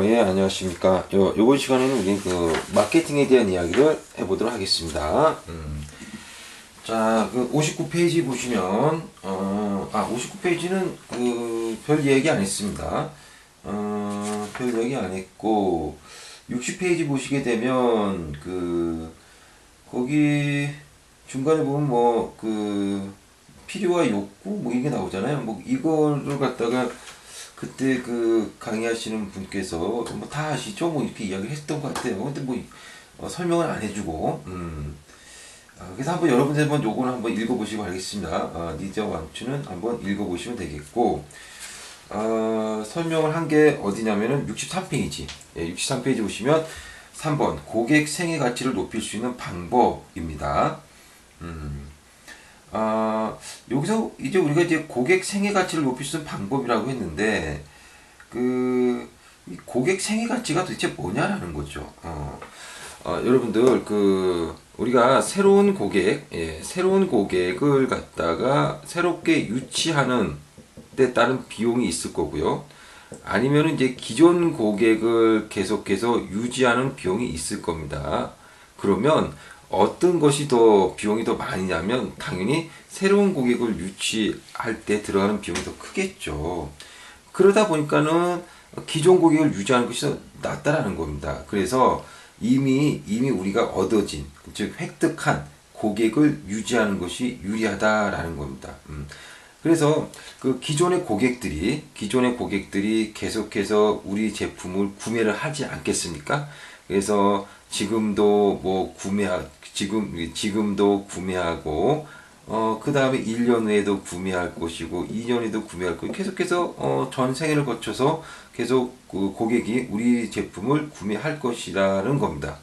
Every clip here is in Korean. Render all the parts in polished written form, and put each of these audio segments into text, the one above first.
예, 안녕하십니까. 요번 시간에는 우리 마케팅에 대한 이야기를 해보도록 하겠습니다. 자, 59페이지 보시면, 59페이지는 별 얘기 안 했습니다. 별 얘기 안 했고, 60페이지 보시게 되면, 거기 중간에 보면 필요와 욕구? 이게 나오잖아요. 이거를 갖다가 그때 강의하시는 분께서 다 아시죠? 이렇게 이야기를 했던 것 같아요. 근데 설명을 안 해주고, 그래서 한번 여러분들 한번 요거는 한번 읽어보시고 알겠습니다. 니즈와 완추는 한번 읽어보시면 되겠고, 설명을 한 게 어디냐면은 63페이지. 예, 63페이지 보시면 3번 고객 생애 가치를 높일 수 있는 방법입니다. 여기서 이제 우리가 이제 고객 생애 가치를 높일 수 있는 방법이라고 했는데, 이 고객 생애 가치가 도대체 뭐냐라는 거죠. 여러분들, 우리가 새로운 고객을 갖다가 새롭게 유치하는 데 따른 비용이 있을 거고요. 아니면 이제 기존 고객을 계속해서 유지하는 비용이 있을 겁니다. 그러면 어떤 것이 더 비용이 더 많이냐면 당연히 새로운 고객을 유치할 때 들어가는 비용이 더 크겠죠. 그러다 보니까는 기존 고객을 유지하는 것이 더 낫다라는 겁니다. 그래서 이미 우리가 얻어진, 즉 획득한 고객을 유지하는 것이 유리하다라는 겁니다. 그래서 기존의 고객들이 계속해서 우리 제품을 구매를 하지 않겠습니까? 그래서 지금도 구매하고, 그 다음에 1년 후에도 구매할 것이고, 2년 후에도 구매할 것이고, 계속해서, 전 생애를 거쳐서 계속 고객이 우리 제품을 구매할 것이라는 겁니다.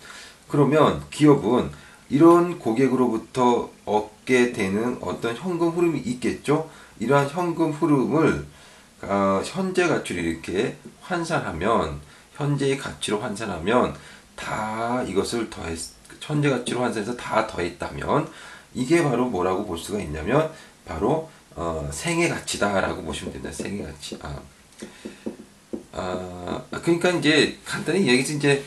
그러면 기업은 이런 고객으로부터 얻게 되는 어떤 현금 흐름이 있겠죠? 이러한 현금 흐름을, 현재 가치로 이렇게 현재의 가치로 환산하면, 현재 가치로 환산해서 다 더했다면 이게 바로 뭐라고 볼 수가 있냐면 바로 생애 가치다라고 보시면 된다. 생애 가치. 그러니까 이제 간단히 얘기해서 이제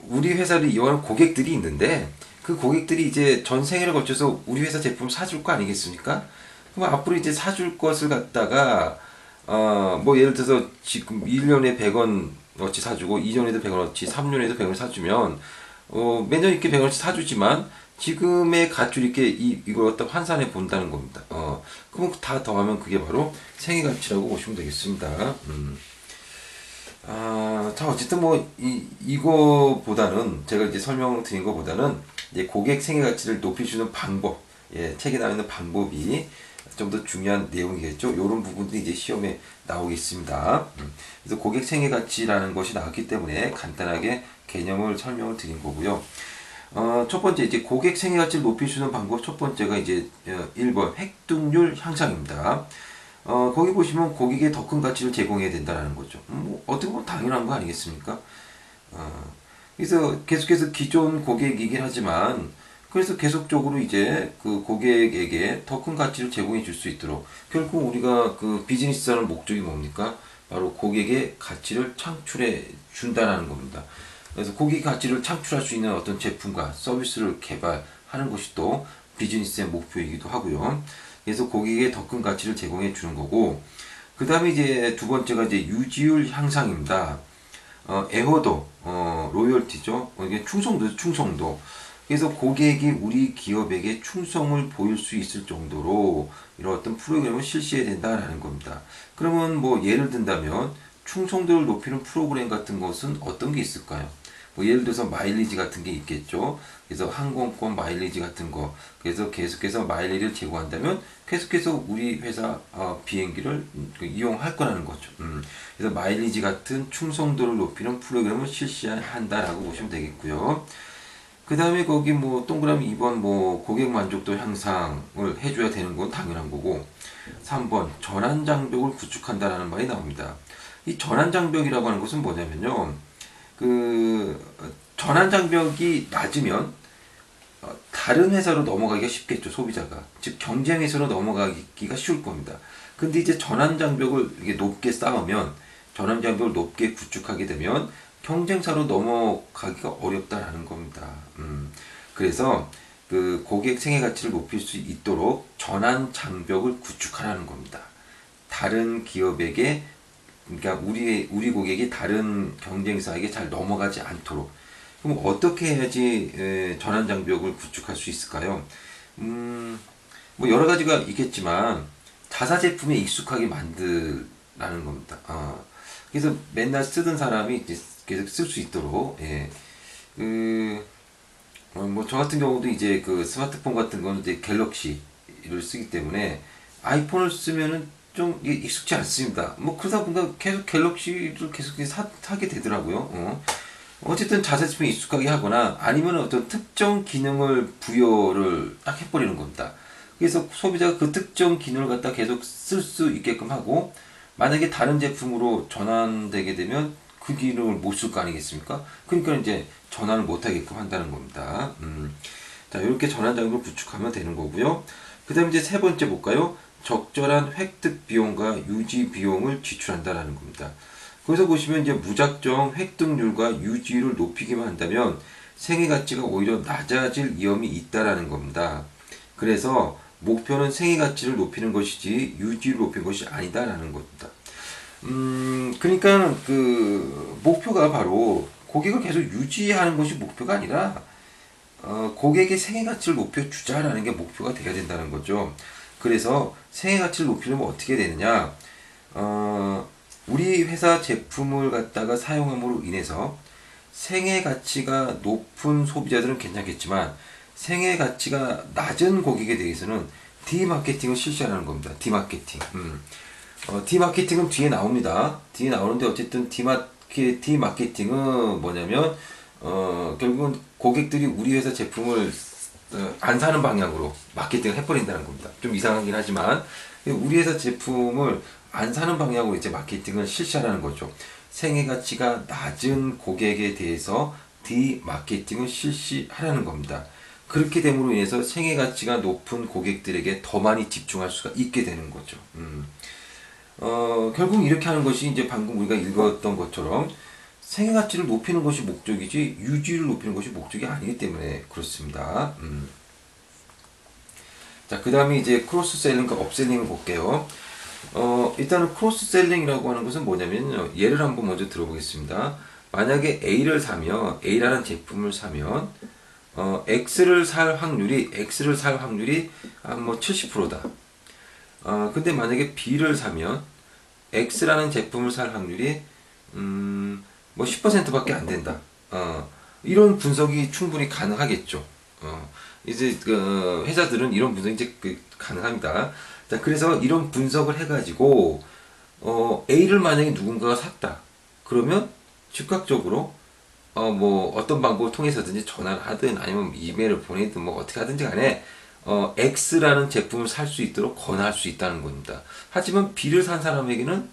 우리 회사를 이용하는 고객들이 있는데 그 고객들이 이제 전 생애를 거쳐서 우리 회사 제품을 사줄 거 아니겠습니까? 그럼 앞으로 이제 사줄 것을 갖다가 예를 들어서 지금 1년에 100원 어치 사주고 2년에도 100원어치 3년에도 100원 사주면 매년 이렇게 100원어치 사주지만 지금의 가치를 이렇게 이걸 갖다 환산해 본다는 겁니다. 그럼 다 더하면 그게 바로 생애 가치라고 보시면 되겠습니다. 자, 어쨌든 이거보다는 제가 이제 설명드린 것보다는 이제 고객 생애 가치를 높일 수 있는 방법, 책에 나와 있는 방법이 좀 더 중요한 내용이겠죠. 이런 부분들이 이제 시험에 나오겠습니다. 그래서 고객 생애 가치라는 것이 나왔기 때문에 간단하게 개념을 설명을 드린 거고요. 첫 번째 이제 고객 생애 가치를 높일 수 있는 방법 첫 번째가 이제 1번 획득률 향상입니다. 거기 보시면 고객에 더 큰 가치를 제공해야 된다는 거죠. 어떻게 보면 당연한 거 아니겠습니까? 그래서 계속해서 기존 고객이긴 하지만 그래서 계속적으로 이제 그 고객에게 더 큰 가치를 제공해 줄 수 있도록 결국 우리가 비즈니스 하는 목적이 뭡니까? 바로 고객의 가치를 창출해 준다는 겁니다. 그래서 고객 가치를 창출할 수 있는 어떤 제품과 서비스를 개발하는 것이 또 비즈니스의 목표이기도 하고요. 그래서 고객에게 더 큰 가치를 제공해 주는 거고, 그 다음에 이제 두 번째가 이제 유지율 향상입니다. 애호도, 로열티죠. 이게 충성도. 그래서 고객이 우리 기업에게 충성을 보일 수 있을 정도로 이런 어떤 프로그램을 실시해야 된다라는 겁니다. 그러면 예를 든다면 충성도를 높이는 프로그램 같은 것은 어떤 게 있을까요? 예를 들어서 마일리지 같은 게 있겠죠. 그래서 항공권 마일리지 같은 거. 그래서 계속해서 마일리지를 제공한다면 계속해서 우리 회사 비행기를 이용할 거라는 거죠. 그래서 마일리지 같은 충성도를 높이는 프로그램을 실시한다라고 보시면 되겠고요. 그 다음에 거기 동그라미 2번 고객 만족도 향상을 해줘야 되는 건 당연한 거고, 3번 전환 장벽을 구축한다라는 말이 나옵니다. 이 전환 장벽이라고 하는 것은 뭐냐면요, 전환 장벽이 낮으면 다른 회사로 넘어가기가 쉽겠죠. 소비자가, 즉 경쟁 회사로 넘어가기가 쉬울 겁니다. 근데 이제 전환 장벽을 이게 높게 쌓으면 전환 장벽을 높게 구축하게 되면 경쟁사로 넘어가기가 어렵다라는 겁니다. 그래서 그 고객 생애 가치를 높일 수 있도록 전환 장벽을 구축하라는 겁니다. 다른 기업에게, 그러니까 우리 고객이 다른 경쟁사에게 잘 넘어가지 않도록. 그럼 어떻게 해야지 전환 장벽을 구축할 수 있을까요? 뭐 여러 가지가 있겠지만 자사 제품에 익숙하게 만들라는 겁니다. 그래서 맨날 쓰던 사람이 이제 계속 쓸 수 있도록, 예. 뭐 저 같은 경우도 이제 그 스마트폰 같은 거는 이제 갤럭시를 쓰기 때문에 아이폰을 쓰면은 좀 익숙지 않습니다. 뭐 그러다 보니까 계속 갤럭시를 계속 사게 되더라고요. 어쨌든 자사 제품에 익숙하게 하거나 아니면 어떤 특정 기능을 부여를 딱 해버리는 겁니다. 그래서 소비자가 그 특정 기능을 갖다 계속 쓸 수 있게끔 하고, 만약에 다른 제품으로 전환되게 되면 그 기능을 못 쓸 거 아니겠습니까? 그러니까 이제 전환을 못 하게끔 한다는 겁니다. 자, 이렇게 전환 장벽을 구축하면 되는 거고요. 그 다음에 이제 세 번째 볼까요? 적절한 획득 비용과 유지 비용을 지출한다라는 겁니다. 거기서 보시면 이제 무작정 획득률과 유지를 높이기만 한다면 생애 가치가 오히려 낮아질 위험이 있다라는 겁니다. 그래서 목표는 생애 가치를 높이는 것이지 유지를 높이는 것이 아니다라는 겁니다. 그러니까 그 목표가 바로 고객을 계속 유지하는 것이 목표가 아니라 고객의 생애 가치를 높여주자라는 게 목표가 돼야 된다는 거죠. 그래서 생애 가치를 높이려면 어떻게 되느냐? 우리 회사 제품을 갖다가 사용함으로 인해서 생애 가치가 높은 소비자들은 괜찮겠지만 생애 가치가 낮은 고객에 대해서는 디마케팅을 실시하는 겁니다. 디마케팅. 디마케팅은 뒤에 나옵니다. 뒤에 나오는데 어쨌든 디마케팅은 뭐냐면 결국은 고객들이 우리 회사 제품을 안 사는 방향으로 마케팅을 해버린다는 겁니다. 좀 이상하긴 하지만 우리 회사 제품을 안 사는 방향으로 이제 마케팅을 실시하라는 거죠. 생애 가치가 낮은 고객에 대해서 디마케팅을 실시하라는 겁니다. 그렇게 됨으로 인해서 생애 가치가 높은 고객들에게 더 많이 집중할 수가 있게 되는 거죠. 결국 이렇게 하는 것이 이제 방금 우리가 읽었던 것처럼 생애 가치를 높이는 것이 목적이지 유지를 높이는 것이 목적이 아니기 때문에 그렇습니다. 자, 그 다음에 이제 크로스셀링과 업셀링을 볼게요. 일단은 크로스셀링이라고 하는 것은 뭐냐면요. 예를 한번 먼저 들어보겠습니다. 만약에 A를 사면, A라는 제품을 사면, X를 살 확률이 한 뭐 70%다. 근데 만약에 B를 사면, X라는 제품을 살 확률이, 뭐 10%밖에 안 된다. 이런 분석이 충분히 가능하겠죠. 이제 그 회사들은 이런 분석이 이제 가능합니다. 자, 그래서 이런 분석을 해가지고 A를 만약에 누군가가 샀다. 그러면 즉각적으로 뭐 어떤 방법을 통해서든지 전화를 하든 아니면 이메일을 보내든 뭐 어떻게 하든지 간에 X라는 제품을 살 수 있도록 권할 수 있다는 겁니다. 하지만 B를 산 사람에게는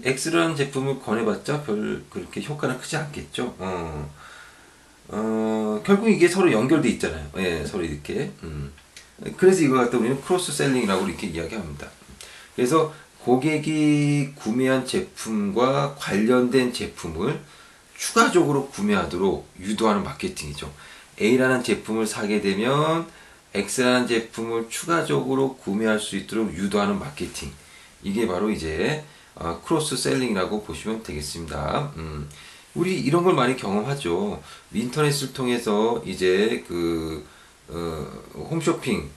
X라는 제품을 권해봤자 별 그렇게 효과는 크지 않겠죠. 결국 이게 서로 연결돼 있잖아요. 예, 서로 이렇게. 그래서 이거 갖다 우리는 크로스셀링이라고 이렇게 이야기합니다. 그래서 고객이 구매한 제품과 관련된 제품을 추가적으로 구매하도록 유도하는 마케팅이죠. A라는 제품을 사게 되면 X라는 제품을 추가적으로 구매할 수 있도록 유도하는 마케팅. 이게 바로 이제 크로스셀링이라고 보시면 되겠습니다. 우리 이런 걸 많이 경험하죠. 인터넷을 통해서 이제 홈쇼핑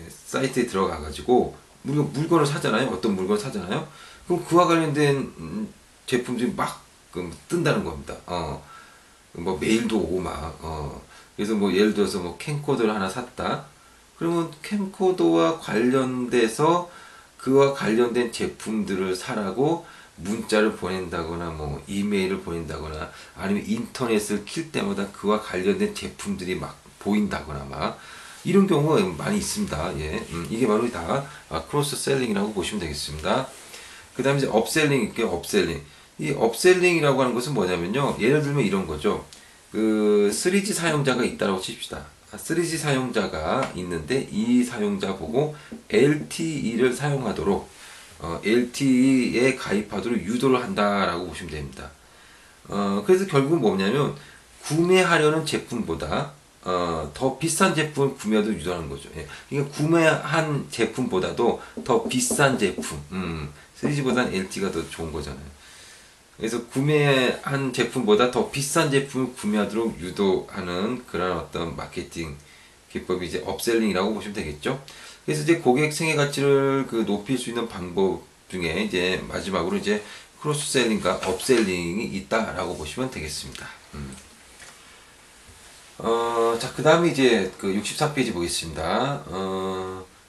사이트에 들어가 가지고 우리가 물건을 사잖아요. 어떤 물건을 사잖아요. 그럼 그와 관련된 제품들이 막 뜬다는 겁니다. 뭐 메일도 오고 막 그래서 뭐 예를 들어서 뭐 캠코더를 하나 샀다. 그러면 캠코더와 관련돼서 그와 관련된 제품들을 사라고 문자를 보낸다거나 뭐 이메일을 보낸다거나 아니면 인터넷을 킬 때마다 그와 관련된 제품들이 막 보인다거나 막 이런 경우가 많이 있습니다. 예. 이게 바로 다 크로스셀링이라고 보시면 되겠습니다. 그 다음에 이제 업셀링일게요. 업셀링. 이 업셀링이라고 하는 것은 뭐냐면요. 예를 들면 이런 거죠. 3G 사용자가 있다고 칩시다. 3G 사용자가 있는데 이 사용자 보고 LTE를 사용하도록 LTE에 가입하도록 유도를 한다라고 보시면 됩니다. 그래서 결국은 뭐냐면 구매하려는 제품보다 더 비싼 제품을 구매하도록 유도하는 거죠. 예. 그러니까 구매한 제품보다도 더 비싼 제품, 3G보다는 LTE가 더 좋은 거잖아요. 그래서 구매한 제품보다 더 비싼 제품을 구매하도록 유도하는 그런 어떤 마케팅 기법이 이제 업셀링이라고 보시면 되겠죠. 그래서 이제 고객 생애 가치를 높일 수 있는 방법 중에 이제 마지막으로 이제 크로스셀링과 업셀링이 있다라고 보시면 되겠습니다. 자, 그 다음에 이제 64페이지 보겠습니다.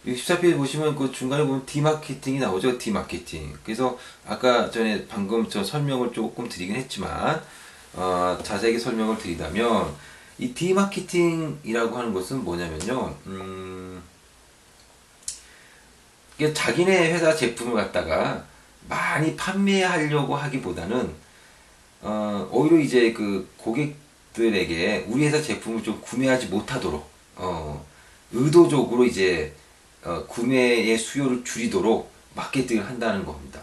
64페이지 보시면 그 중간에 보면 디마케팅이 나오죠. 디마케팅. 그래서 아까 전에 방금 저 설명을 조금 드리긴 했지만, 자세하게 설명을 드리자면, 이 디마케팅이라고 하는 것은 뭐냐면요, 이게 자기네 회사 제품을 갖다가 많이 판매하려고 하기보다는, 오히려 이제 그 고객들에게 우리 회사 제품을 좀 구매하지 못하도록, 의도적으로 이제 구매의 수요를 줄이도록 마케팅을 한다는 겁니다.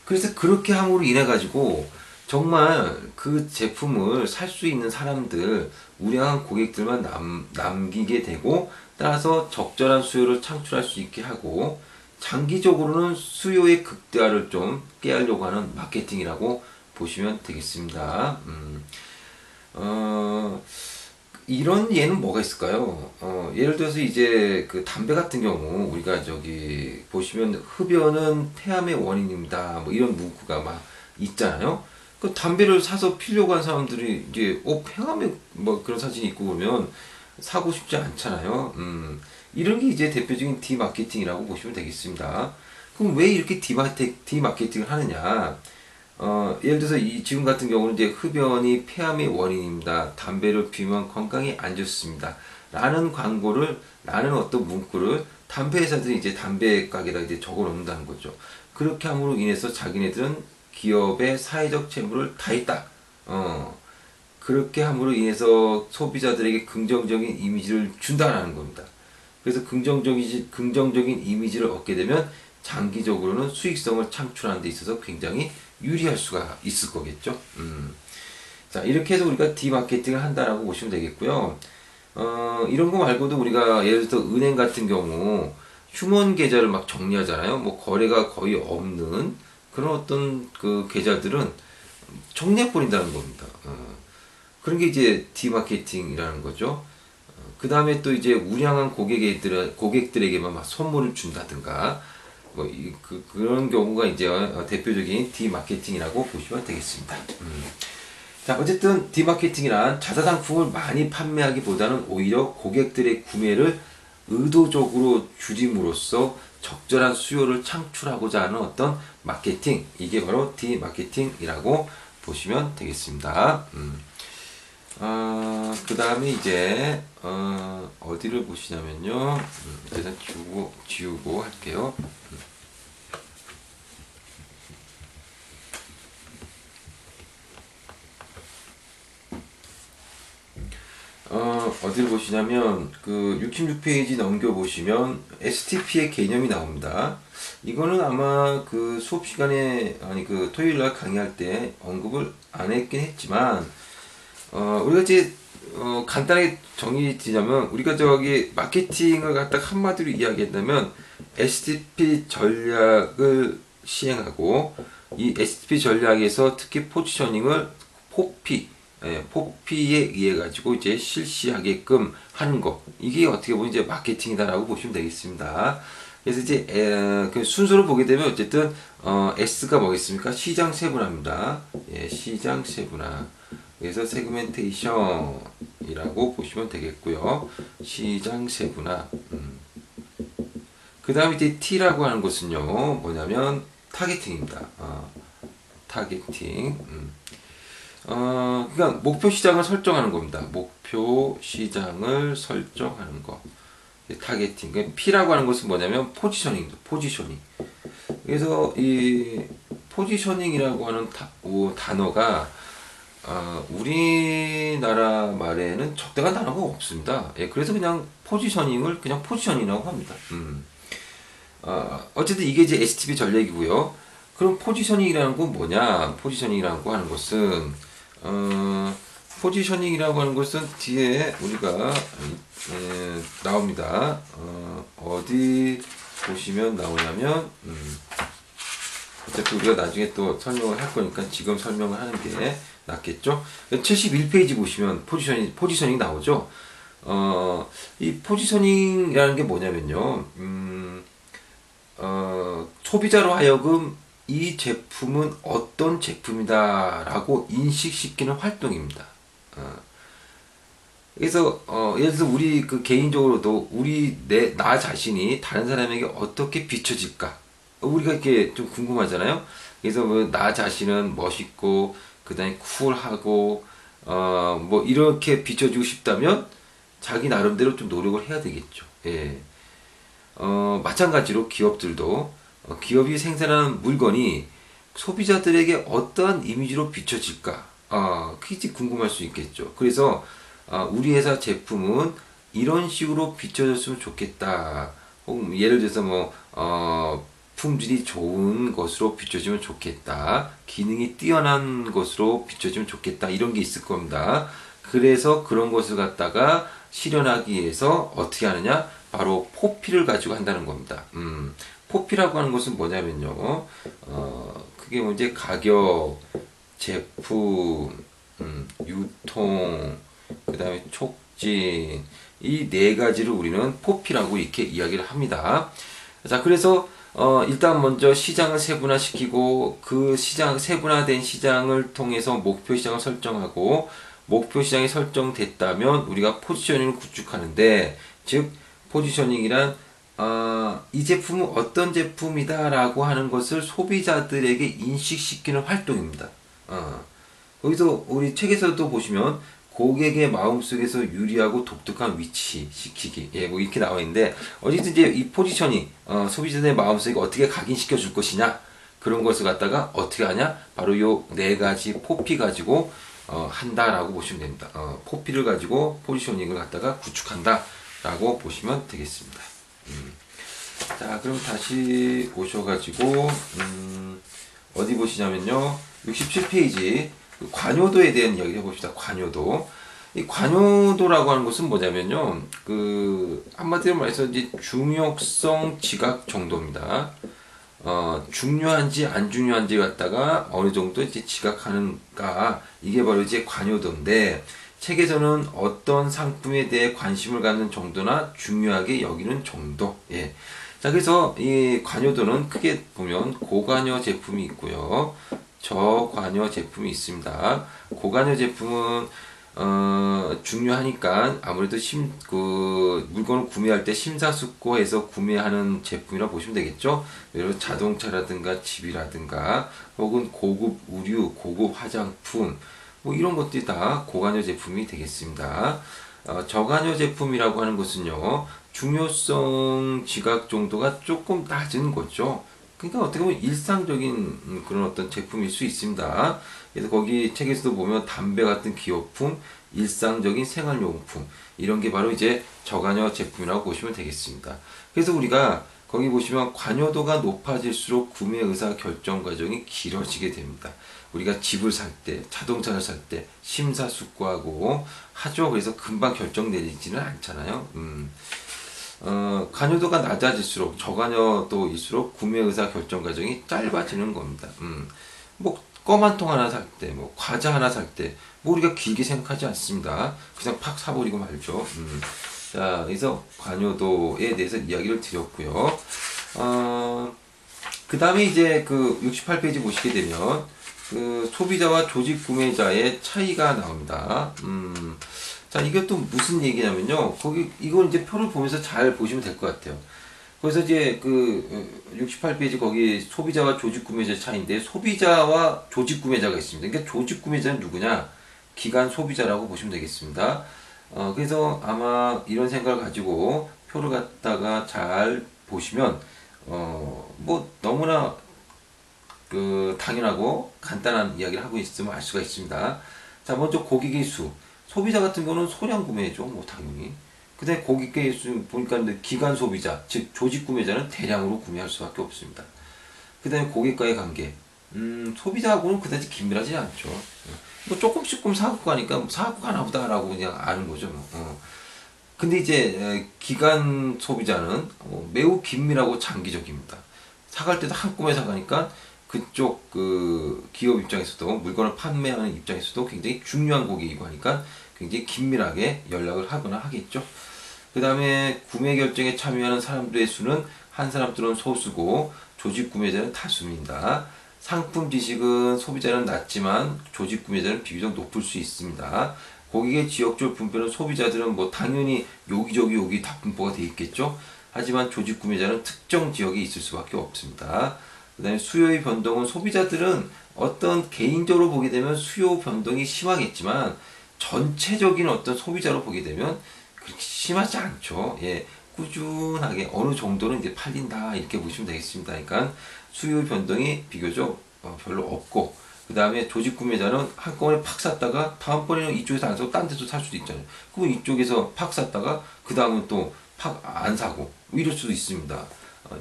그래서 그렇게 함으로 인해 가지고 정말 그 제품을 살 수 있는 사람들, 우량한 고객들만 남기게 되고, 따라서 적절한 수요를 창출할 수 있게 하고, 장기적으로는 수요의 극대화를 좀 깨하려고 하는 마케팅이라고 보시면 되겠습니다. 이런 예는 뭐가 있을까요? 예를 들어서 이제 그 담배 같은 경우 우리가 저기 보시면 흡연은 폐암의 원인입니다. 뭐 이런 문구가 막 있잖아요. 그 담배를 사서 피려고 한 사람들이 이제 폐암에 뭐 그런 사진이 있고 그러면 사고 싶지 않잖아요. 이런 게 이제 대표적인 디마케팅이라고 보시면 되겠습니다. 그럼 왜 이렇게 디마케팅을 하느냐? 예를 들어서 지금 같은 경우는 이제 흡연이 폐암의 원인입니다. 담배를 피우면 건강에 안 좋습니다. 라는 어떤 문구를 담배 회사들이 이제 담배 가게에다 이제 적어 놓는다는 거죠. 그렇게 함으로 인해서 자기네들은 기업의 사회적 채무를 다 했다. 그렇게 함으로 인해서 소비자들에게 긍정적인 이미지를 준다라는 겁니다. 그래서 긍정적인 이미지를 얻게 되면 장기적으로는 수익성을 창출하는 데 있어서 굉장히 유리할 수가 있을 거겠죠. 자, 이렇게 해서 우리가 디마케팅을 한다라고 보시면 되겠고요. 이런 거 말고도 우리가 예를 들어서 은행 같은 경우 휴먼 계좌를 막 정리하잖아요. 뭐 거래가 거의 없는 그런 어떤 그 계좌들은 정리해버린다는 겁니다. 그런 게 이제 디마케팅이라는 거죠. 그 다음에 또 이제 우량한 고객들에게만 막 선물을 준다든가, 그런 경우가 이제 대표적인 디마케팅이라고 보시면 되겠습니다. 자, 어쨌든 디마케팅이란 자사상품을 많이 판매하기보다는 오히려 고객들의 구매를 의도적으로 줄임으로써 적절한 수요를 창출하고자 하는 어떤 마케팅, 이게 바로 디마케팅이라고 보시면 되겠습니다. 그 다음에 이제 어디를 보시냐면요, 일단 지우고 할게요. 어디를 보시냐면 그 66페이지 넘겨보시면 STP의 개념이 나옵니다. 이거는 아마 그 수업 시간에 그 토요일날 강의할 때 언급을 안 했긴 했지만, 우리가 이제 간단하게 정의 드리자면, 우리가 저기 마케팅을 갖다가 한마디로 이야기한다면 STP 전략을 시행하고, 이 STP 전략에서 특히 포지셔닝을 포피에 의해 가지고 이제 실시하게끔 하는 거, 이게 어떻게 보면 이제 마케팅이다라고 보시면 되겠습니다. 그래서 이제 그 순서를 보게 되면 어쨌든 S가 뭐겠습니까? 시장 세분화입니다. 예, 시장 세분화. 그래서 세그멘테이션이라고 보시면 되겠고요. 시장 세분화. 그 다음에 이제 T라고 하는 것은요, 뭐냐면 타겟팅입니다. 타겟팅. 그러니까 목표 시장을 설정하는 겁니다. 목표 시장을 설정하는 거. 타겟팅. 그러니까 P라고 하는 것은 뭐냐면 포지셔닝입니다. 포지셔닝. 그래서 이 포지셔닝이라고 하는 단어가 우리나라 말에는 적당한 단어가 없습니다. 예, 그래서 그냥 포지셔닝을 그냥 포지셔닝이라고 합니다. 어쨌든 이게 이제 STB 전략이고요. 그럼 포지셔닝이라는 건 뭐냐? 포지셔닝이라고 하는 것은 포지셔닝이라고 하는 것은 뒤에 우리가 나옵니다. 어디 보시면 나오냐면 어차피 우리가 나중에 또 설명을 할 거니까 지금 설명을 하는 게 낫겠죠? 71페이지 보시면 포지셔닝 나오죠? 이 포지셔닝이라는 게 뭐냐면요. 소비자로 하여금 이 제품은 어떤 제품이다라고 인식시키는 활동입니다. 그래서 예를 들어서 우리 그 개인적으로도 나 자신이 다른 사람에게 어떻게 비춰질까 우리가 이렇게 좀 궁금하잖아요. 그래서 뭐 나 자신은 멋있고 그다음에 쿨하고 뭐 이렇게 비춰지고 싶다면 자기 나름대로 좀 노력을 해야 되겠죠. 예. 마찬가지로 기업들도 기업이 생산하는 물건이 소비자들에게 어떠한 이미지로 비춰질까 그게 궁금할 수 있겠죠. 그래서 우리 회사 제품은 이런 식으로 비춰졌으면 좋겠다. 혹은 예를 들어서 품질이 좋은 것으로 비춰지면 좋겠다. 기능이 뛰어난 것으로 비춰지면 좋겠다. 이런 게 있을 겁니다. 그래서 그런 것을 갖다가 실현하기 위해서 어떻게 하느냐? 바로 포피를 가지고 한다는 겁니다. 포피라고 하는 것은 뭐냐면요. 그게 뭐 이제 가격, 제품, 유통, 그 다음에 촉진, 이 네 가지를 우리는 포피라고 이렇게 이야기를 합니다. 자, 그래서 일단 먼저 시장을 세분화시키고 그 세분화된 시장을 통해서 목표 시장을 설정하고 목표 시장이 설정됐다면 우리가 포지셔닝을 구축하는데 즉 포지셔닝이란 이 제품은 어떤 제품이다라고 하는 것을 소비자들에게 인식시키는 활동입니다. 거기서 우리 책에서도 보시면 고객의 마음속에서 유리하고 독특한 위치 시키기 뭐 이렇게 나와 있는데 어쨌든 이제 이 포지셔닝 소비자들의 마음속에 어떻게 각인시켜 줄 것이냐 그런 것을 갖다가 어떻게 하냐 바로 요 네 가지 포피 가지고 한다라고 보시면 됩니다. 포피를 가지고 포지셔닝을 갖다가 구축한다라고 보시면 되겠습니다. 자, 그럼 다시 오셔가지고 어디 보시냐면요 67페이지 관요도에 대한 이야기를 해봅시다. 관요도. 이 관요도라고 하는 것은 뭐냐면요. 한마디로 말해서 이제 중요성 지각 정도입니다. 중요한지 안 중요한지 갖다가 어느 정도 이제 지각하는가. 이게 바로 이제 관요도인데, 책에서는 어떤 상품에 대해 관심을 갖는 정도나 중요하게 여기는 정도. 예. 자, 그래서 이 관요도는 크게 보면 고관여 제품이 있고요. 저관여 제품이 있습니다. 고관여 제품은 중요하니까 아무래도 물건을 구매할 때 심사숙고해서 구매하는 제품이라 보시면 되겠죠. 예를 들어 자동차라든가 집이라든가 혹은 고급 의류, 고급 화장품 뭐 이런 것들이 다 고관여 제품이 되겠습니다. 저관여 제품이라고 하는 것은요 중요성 지각 정도가 조금 낮은 거죠. 그러니까 어떻게 보면 일상적인 그런 어떤 제품일 수 있습니다. 그래서 거기 책에서도 보면 담배 같은 기호품, 일상적인 생활용품 이런 게 바로 이제 저관여 제품이라고 보시면 되겠습니다. 그래서 우리가 거기 보시면 관여도가 높아질수록 구매 의사 결정 과정이 길어지게 됩니다. 우리가 집을 살 때, 자동차를 살 때 심사숙고하고 하죠. 그래서 금방 결정 내리지는 않잖아요. 관여도가 낮아질수록 저관여도일수록 구매 의사 결정 과정이 짧아지는 겁니다. 뭐 껌 한 통 하나 살 때, 뭐 과자 하나 살 때, 뭐 우리가 길게 생각하지 않습니다. 그냥 팍 사버리고 말죠. 자, 그래서 관여도에 대해서 이야기를 드렸고요. 그 다음에 이제 68페이지 보시게 되면 소비자와 조직 구매자의 차이가 나옵니다. 자, 이게 또 무슨 얘기냐면요. 이건 이제 표를 보면서 잘 보시면 될 것 같아요. 그래서 이제 68페이지 거기 소비자와 조직 구매자 차이인데 소비자와 조직 구매자가 있습니다. 그러니까 조직 구매자는 누구냐? 기간 소비자라고 보시면 되겠습니다. 그래서 아마 이런 생각을 가지고 표를 갖다가 잘 보시면 뭐 너무나 당연하고 간단한 이야기를 하고 있으면 알 수가 있습니다. 자, 먼저 고객의 수. 소비자 같은 경우는 소량 구매죠. 뭐 당연히. 그다음에 고객께 보니까 기간 소비자, 즉 조직 구매자는 대량으로 구매할 수밖에 없습니다. 그다음에 고객과의 관계, 소비자하고는 그다지 긴밀하지 않죠. 뭐 조금씩 사갖고 가니까 사갖고 가나 보다라고 그냥 아는 거죠. 근데 이제 기간 소비자는 매우 긴밀하고 장기적입니다. 사갈 때도 한꺼번에 사가니까 그쪽 그 기업 입장에서도 물건을 판매하는 입장에서도 굉장히 중요한 고객이고 하니까 굉장히 긴밀하게 연락을 하거나 하겠죠. 그 다음에 구매 결정에 참여하는 사람들의 수는 한 사람 또는 소수고 조직 구매자는 다수입니다. 상품 지식은 소비자는 낮지만 조직 구매자는 비교적 높을 수 있습니다. 고객의 지역적 분포는 소비자들은 뭐 당연히 여기 다 분포가 되어 있겠죠. 하지만 조직 구매자는 특정 지역에 있을 수밖에 없습니다. 그 다음에 수요의 변동은 소비자들은 어떤 개인적으로 보게 되면 수요 변동이 심하겠지만 전체적인 어떤 소비자로 보게 되면 그렇게 심하지 않죠. 예, 꾸준하게 어느 정도는 이제 팔린다 이렇게 보시면 되겠습니다. 그러니까 수요 변동이 비교적 별로 없고 그 다음에 조직 구매자는 한꺼번에 팍 샀다가 다음번에는 이쪽에서 안 사고 딴 데서 살 수도 있잖아요. 그럼 이쪽에서 팍 샀다가 그 다음은 또 팍 안 사고 이럴 수도 있습니다.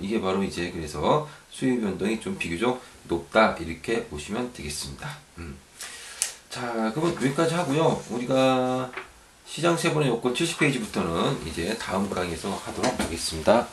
이게 바로 이제 그래서 수요 변동이 좀 비교적 높다 이렇게 보시면 되겠습니다. 자, 그러면 여기까지 하고요. 우리가 시장 세분의 요건 70페이지부터는 이제 다음 강의에서 하도록 하겠습니다.